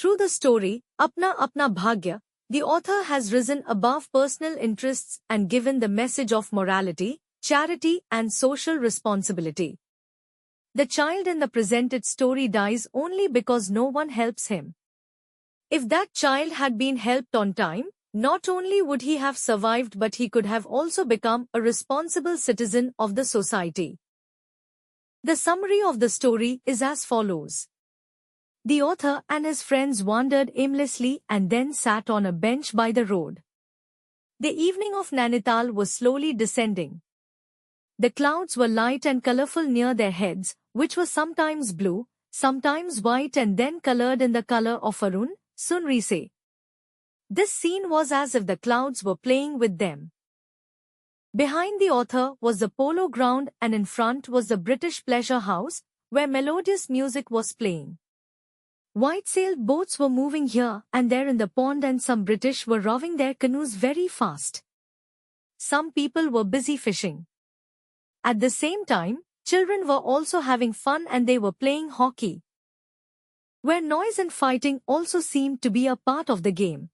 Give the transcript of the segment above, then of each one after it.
Through the story, Apna Apna Bhagya, the author has risen above personal interests and given the message of morality, charity and social responsibility. The child in the presented story dies only because no one helps him. If that child had been helped on time, not only would he have survived but he could have also become a responsible citizen of the society. The summary of the story is as follows. The author and his friends wandered aimlessly and then sat on a bench by the road. The evening of Nainital was slowly descending. The clouds were light and colorful near their heads, which were sometimes blue, sometimes white and then colored in the color of Arun, Sunrise. This scene was as if the clouds were playing with them. Behind the author was the polo ground and in front was the British pleasure house, where melodious music was playing. White-sailed boats were moving here and there in the pond and some British were rowing their canoes very fast. Some people were busy fishing. At the same time, children were also having fun and they were playing hockey, where noise and fighting also seemed to be a part of the game.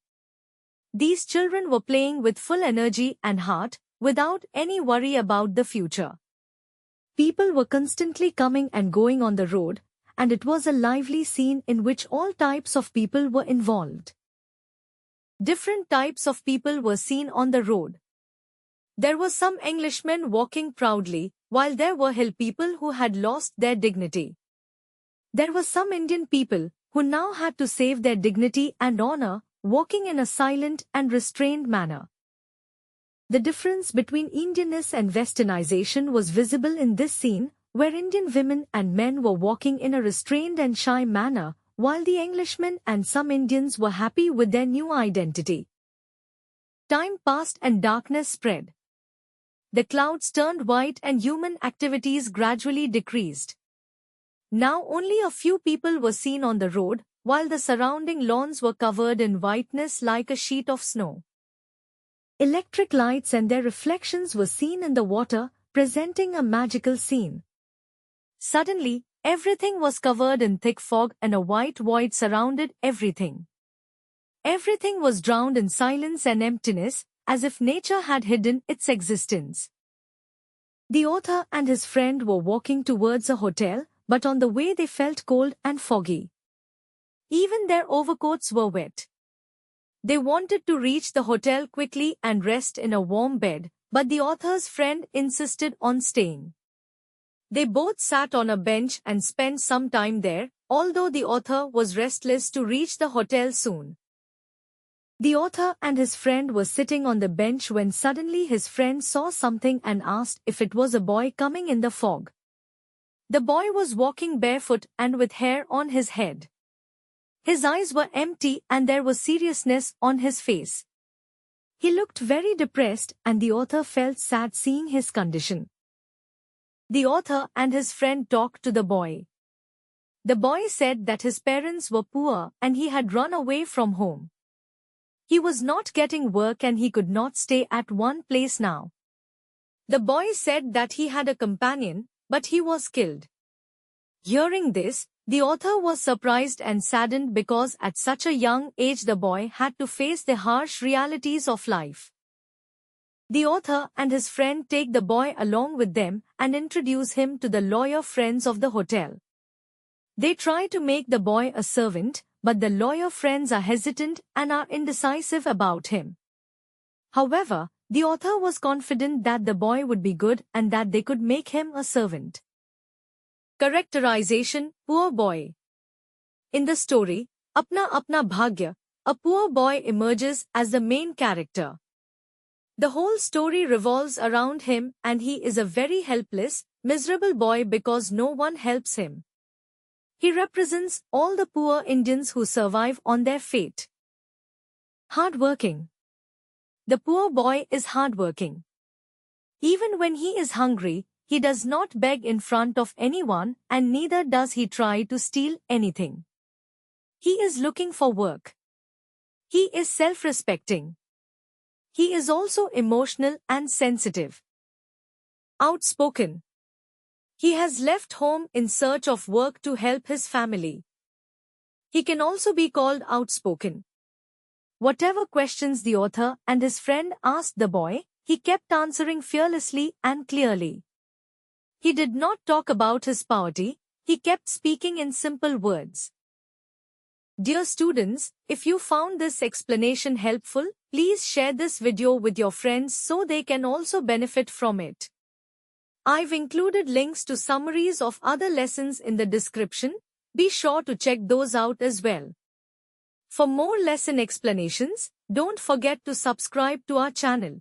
These children were playing with full energy and heart, without any worry about the future. People were constantly coming and going on the road, and it was a lively scene in which all types of people were involved. Different types of people were seen on the road. There were some Englishmen walking proudly, while there were hill people who had lost their dignity. There were some Indian people, who now had to save their dignity and honor, walking in a silent and restrained manner. The difference between Indianness and westernization was visible in this scene, where Indian women and men were walking in a restrained and shy manner, while the Englishmen and some Indians were happy with their new identity. Time passed and darkness spread. The clouds turned white and human activities gradually decreased. Now only a few people were seen on the road, while the surrounding lawns were covered in whiteness like a sheet of snow. Electric lights and their reflections were seen in the water, presenting a magical scene. Suddenly, everything was covered in thick fog and a white void surrounded everything. Everything was drowned in silence and emptiness, as if nature had hidden its existence. The author and his friend were walking towards a hotel, but on the way they felt cold and foggy. Even their overcoats were wet. They wanted to reach the hotel quickly and rest in a warm bed, but the author's friend insisted on staying. They both sat on a bench and spent some time there, although the author was restless to reach the hotel soon. The author and his friend were sitting on the bench when suddenly his friend saw something and asked if it was a boy coming in the fog. The boy was walking barefoot and with hair on his head. His eyes were empty and there was seriousness on his face. He looked very depressed and the author felt sad seeing his condition. The author and his friend talked to the boy. The boy said that his parents were poor and he had run away from home. He was not getting work and he could not stay at one place now. The boy said that he had a companion, but he was killed. Hearing this, the author was surprised and saddened because at such a young age the boy had to face the harsh realities of life. The author and his friend take the boy along with them and introduce him to the lawyer friends of the hotel. They try to make the boy a servant, but the lawyer friends are hesitant and are indecisive about him. However, the author was confident that the boy would be good and that they could make him a servant. Characterization: Poor boy. In the story, Apna Apna Bhagya, a poor boy emerges as the main character. The whole story revolves around him and he is a very helpless, miserable boy because no one helps him. He represents all the poor Indians who survive on their fate. Hardworking. The poor boy is hardworking. Even when he is hungry, he does not beg in front of anyone and neither does he try to steal anything. He is looking for work. He is self-respecting. He is also emotional and sensitive. Outspoken. He has left home in search of work to help his family. He can also be called outspoken. Whatever questions the author and his friend asked the boy, he kept answering fearlessly and clearly. He did not talk about his poverty, he kept speaking in simple words. Dear students, if you found this explanation helpful, please share this video with your friends so they can also benefit from it. I've included links to summaries of other lessons in the description. Be sure to check those out as well. For more lesson explanations, don't forget to subscribe to our channel.